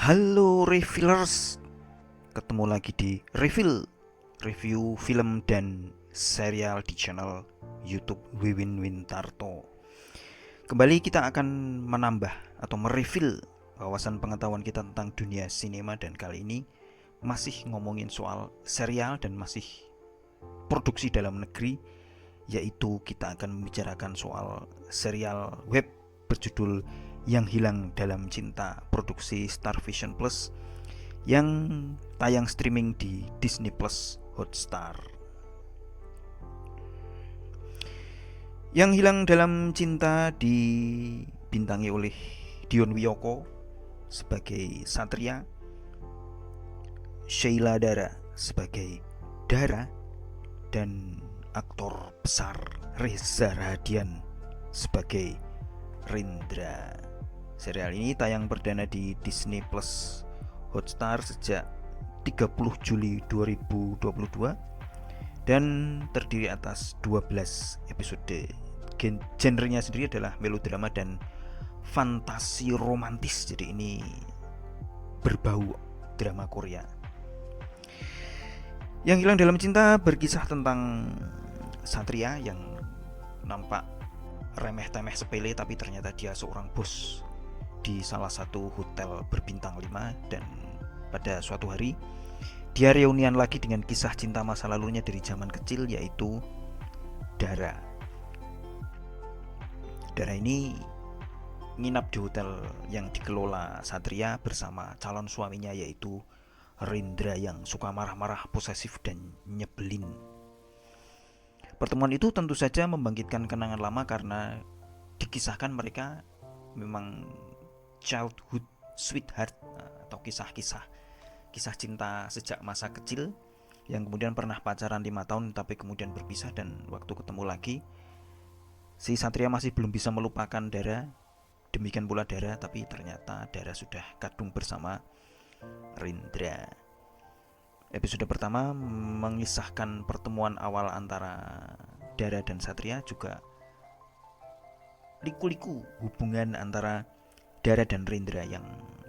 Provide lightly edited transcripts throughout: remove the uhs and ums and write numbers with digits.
Halo Refillers, ketemu lagi di Review film dan serial di channel YouTube Wiwin Wintarto. Kembali kita akan menambah atau merefill wawasan pengetahuan kita tentang dunia sinema, dan kali ini masih ngomongin soal serial dan masih produksi dalam negeri, yaitu kita akan membicarakan soal serial web berjudul Yang Hilang Dalam Cinta, produksi Starvision Plus, yang tayang streaming di Disney Plus Hotstar. Yang Hilang Dalam Cinta dibintangi oleh Dion Wiyoko sebagai Satria, Sheila Dara sebagai Dara, dan aktor besar Reza Radian sebagai Rindra. Serial ini tayang perdana di Disney Plus Hotstar sejak 30 Juli 2022 dan terdiri atas 12 episode. Genrenya sendiri adalah melodrama dan fantasi romantis, jadi ini berbau drama Korea. Yang Hilang Dalam Cinta berkisah tentang Satria yang nampak remeh-temeh sepele, tapi ternyata dia seorang bos di salah satu hotel berbintang 5, dan pada suatu hari dia reunian lagi dengan kisah cinta masa lalunya dari zaman kecil, yaitu Dara. Dara ini nginap di hotel yang dikelola Satria bersama calon suaminya, yaitu Rindra, yang suka marah-marah, posesif, dan nyebelin. Pertemuan itu tentu saja membangkitkan kenangan lama karena dikisahkan mereka memang childhood sweetheart atau kisah cinta sejak masa kecil yang kemudian pernah pacaran 5 tahun tapi kemudian berpisah, dan waktu ketemu lagi si Satria masih belum bisa melupakan Dara, demikian pula Dara, tapi ternyata Dara sudah kadung bersama Rindra. Episode pertama mengisahkan pertemuan awal antara Dara dan Satria, juga liku-liku hubungan antara Dara dan Rindra yang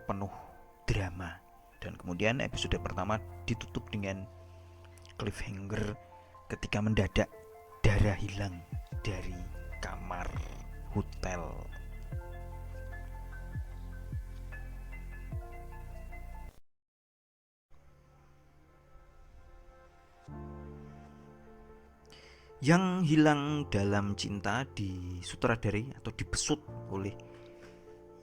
penuh drama. Dan kemudian episode pertama ditutup dengan cliffhanger ketika mendadak Dara hilang dari kamar hotel. Yang Hilang Dalam Cinta disutradari atau dibesut oleh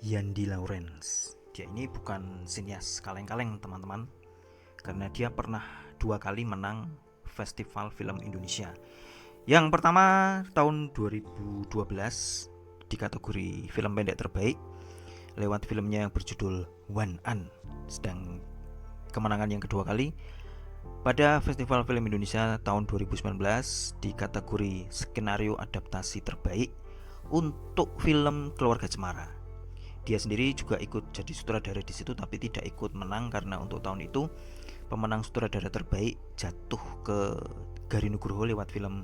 Yandi Lawrence. Dia ini bukan sinias kaleng-kaleng, teman-teman, karena dia pernah 2 kali menang Festival Film Indonesia. Yang pertama tahun 2012 di kategori film pendek terbaik lewat filmnya yang berjudul One An. Sedang kemenangan yang kedua kali pada Festival Film Indonesia tahun 2019 di kategori skenario adaptasi terbaik untuk film Keluarga Cemara. Dia sendiri juga ikut jadi sutradara di situ, tapi tidak ikut menang karena untuk tahun itu pemenang sutradara terbaik jatuh ke Gari Nugroho lewat film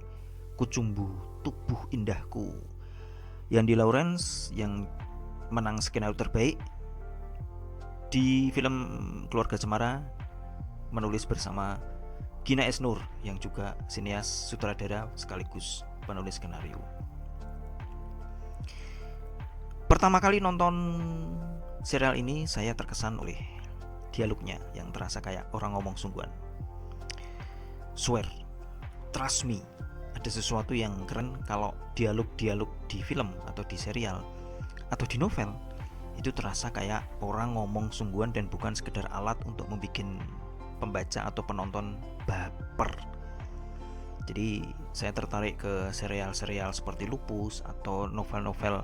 Kucumbu Tubuh Indahku. Yandi Lawrence yang menang skenario terbaik di film Keluarga Cemara menulis bersama Gina Esnur yang juga sinias sutradara sekaligus penulis skenario. Pertama kali nonton serial ini saya terkesan oleh dialognya yang terasa kayak orang ngomong sungguhan. Swear, trust me, ada sesuatu yang keren kalau dialog-dialog di film atau di serial atau di novel itu terasa kayak orang ngomong sungguhan dan bukan sekedar alat untuk membuat pembaca atau penonton baper. Jadi saya tertarik ke serial-serial seperti Lupus atau novel-novel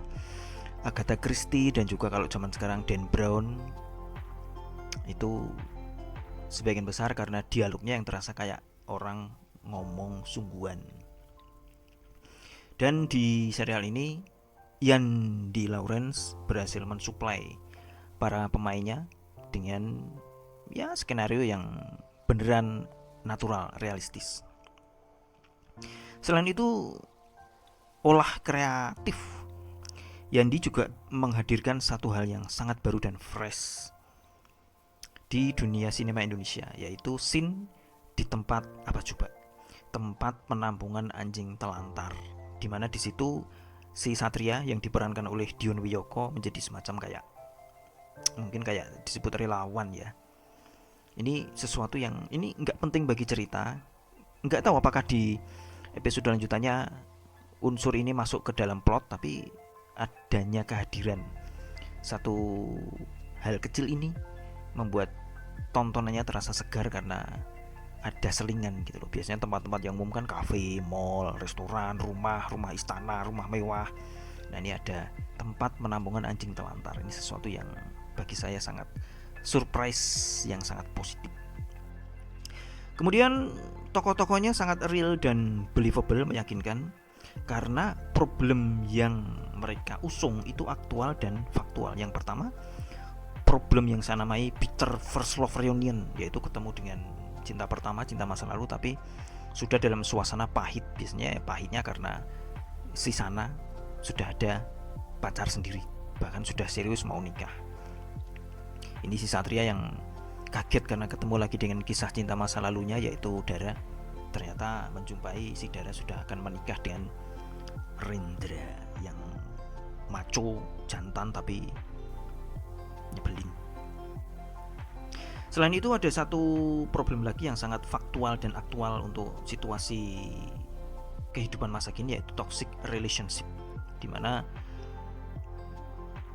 Agatha Christie, dan juga kalau zaman sekarang Dan Brown, itu sebagian besar karena dialognya yang terasa kayak orang ngomong sungguhan. Dan di serial ini Yandi Lawrence berhasil mensuplai para pemainnya dengan skenario yang beneran natural, realistis. Selain itu, olah kreatif Yandi juga menghadirkan satu hal yang sangat baru dan fresh, di dunia sinema Indonesia, yaitu scene di tempat apa coba? Tempat penampungan anjing telantar, dimana di situ si Satria yang diperankan oleh Dion Wiyoko menjadi semacam kayak mungkin kayak disebut relawan ya. Ini sesuatu yang ini nggak penting bagi cerita. Nggak tahu apakah di episode lanjutannya unsur ini masuk ke dalam plot, tapi adanya kehadiran satu hal kecil ini membuat tontonannya terasa segar karena ada selingan gitu loh. Biasanya tempat-tempat yang umum kan kafe, mall, restoran, rumah istana, rumah mewah. Nah ini ada tempat penampungan anjing telantar. Ini sesuatu yang bagi saya sangat surprise, yang sangat positif. Kemudian tokoh-tokohnya sangat real dan believable, meyakinkan karena problem yang mereka usung itu aktual dan faktual. Yang pertama, problem yang saya namai bitter first love reunion, yaitu ketemu dengan cinta pertama, cinta masa lalu, tapi sudah dalam suasana pahit. Biasanya pahitnya karena si sana sudah ada pacar sendiri, bahkan sudah serius mau nikah. Ini si Satria yang kaget karena ketemu lagi dengan kisah cinta masa lalunya, yaitu Dara. Ternyata menjumpai si Dara sudah akan menikah dengan Rendra yang maco, jantan tapi nyebelin. Selain itu ada satu problem lagi yang sangat faktual dan aktual untuk situasi kehidupan masa kini, yaitu toxic relationship, dimana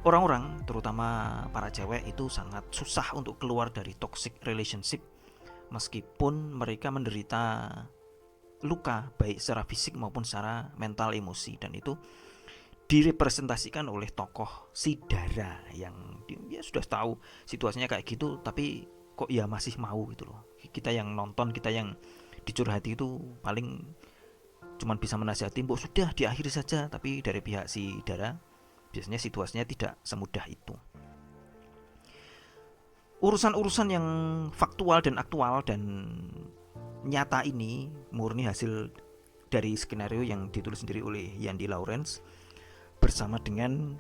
orang-orang terutama para cewek itu sangat susah untuk keluar dari toxic relationship meskipun mereka menderita luka baik secara fisik maupun secara mental emosi, dan itu direpresentasikan oleh tokoh si Dara yang dia sudah tahu situasinya kayak gitu tapi kok ya masih mau gitu loh. Kita yang nonton, kita yang dicurhati itu paling cuman bisa menasihati, mbok sudah diakhiri saja, tapi dari pihak si Dara biasanya situasinya tidak semudah itu. Urusan-urusan yang faktual dan aktual dan nyata ini murni hasil dari skenario yang ditulis sendiri oleh Yandi Lawrence bersama dengan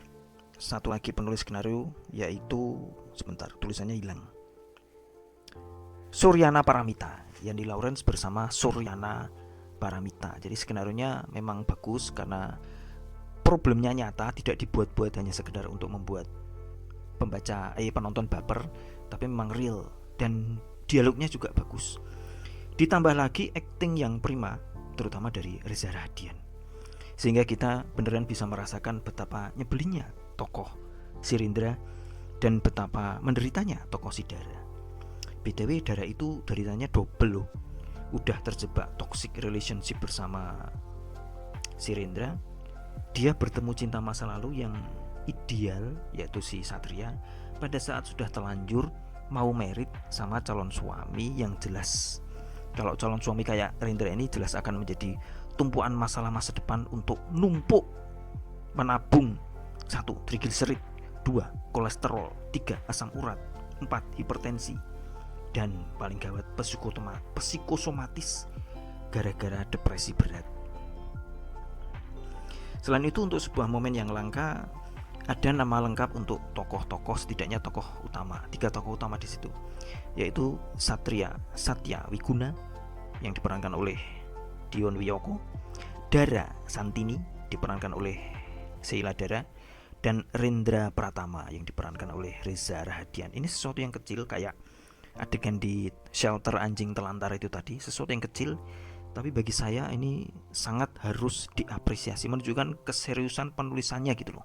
satu lagi penulis skenario, yaitu sebentar tulisannya hilang, Suryana Paramita. Yandi Lawrence bersama Suryana Paramita. Jadi skenarionya memang bagus karena problemnya nyata, tidak dibuat-buat hanya sekedar untuk membuat penonton baper, tapi memang real dan dialognya juga bagus. Ditambah lagi acting yang prima, terutama dari Reza Rahadian, sehingga kita beneran bisa merasakan betapa nyebelinnya tokoh Sirindra dan betapa menderitanya tokoh si Dara. BTW Dara itu deritanya double loh. Udah terjebak toxic relationship bersama Sirindra, dia bertemu cinta masa lalu yang ideal, yaitu si Satria. Pada saat sudah telanjur mau merit sama calon suami yang jelas, kalau calon suami kayak Rendra ini jelas akan menjadi tumpuan masalah masa depan untuk numpuk menabung. 1. Trigliserid, 2. Kolesterol, 3. Asam urat, 4. Hipertensi, dan paling gawat psikosomatis gara-gara depresi berat. Selain itu untuk sebuah momen yang langka ada nama lengkap untuk tokoh-tokoh, setidaknya tokoh utama, 3 tokoh utama di situ, yaitu Satya Wiguna yang diperankan oleh Dion Wiyoko, Dara Santini diperankan oleh Sheila Dara, dan Rendra Pratama yang diperankan oleh Reza Rahadian. Ini sesuatu yang kecil kayak adegan di shelter anjing telantar itu tadi, sesuatu yang kecil tapi bagi saya ini sangat harus diapresiasi, menunjukkan keseriusan penulisannya gitu loh.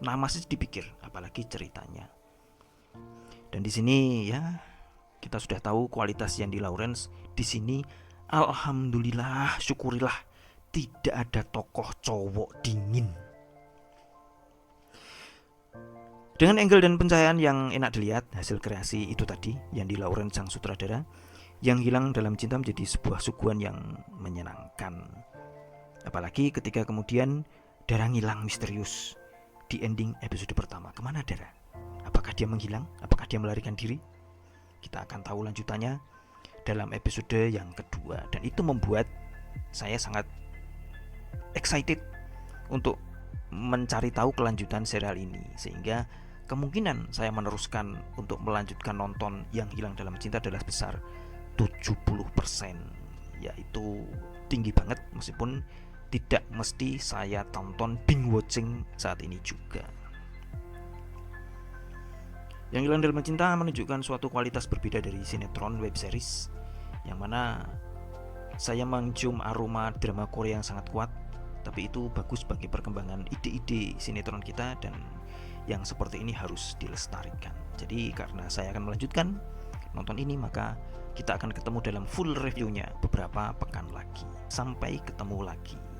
Nama sih dipikir, apalagi ceritanya. Dan di sini ya kita sudah tahu kualitas Yandi Lawrence di sini. Alhamdulillah, syukurilah tidak ada tokoh cowok dingin. Dengan angle dan pencahayaan yang enak dilihat, hasil kreasi itu tadi Yandi Lawrence sang sutradara. Yang hilang dalam cinta menjadi sebuah suguhan yang menyenangkan. Apalagi ketika kemudian Dara ngilang misterius di ending episode pertama. Kemana Dara? Apakah dia menghilang? Apakah dia melarikan diri? Kita akan tahu lanjutannya dalam episode yang kedua. Dan itu membuat saya sangat excited untuk mencari tahu kelanjutan serial ini, sehingga kemungkinan saya meneruskan untuk melanjutkan nonton Yang Hilang Dalam Cinta adalah besar 70%, yaitu tinggi banget, meskipun tidak mesti saya tonton binge watching saat ini juga. Yang Hilang Dalam Cinta menunjukkan suatu kualitas berbeda dari sinetron web series, yang mana saya mencium aroma drama Korea yang sangat kuat, tapi itu bagus bagi perkembangan ide-ide sinetron kita, dan yang seperti ini harus dilestarikan. Jadi karena saya akan melanjutkan nonton ini, maka kita akan ketemu dalam full reviewnya beberapa pekan lagi. Sampai ketemu lagi.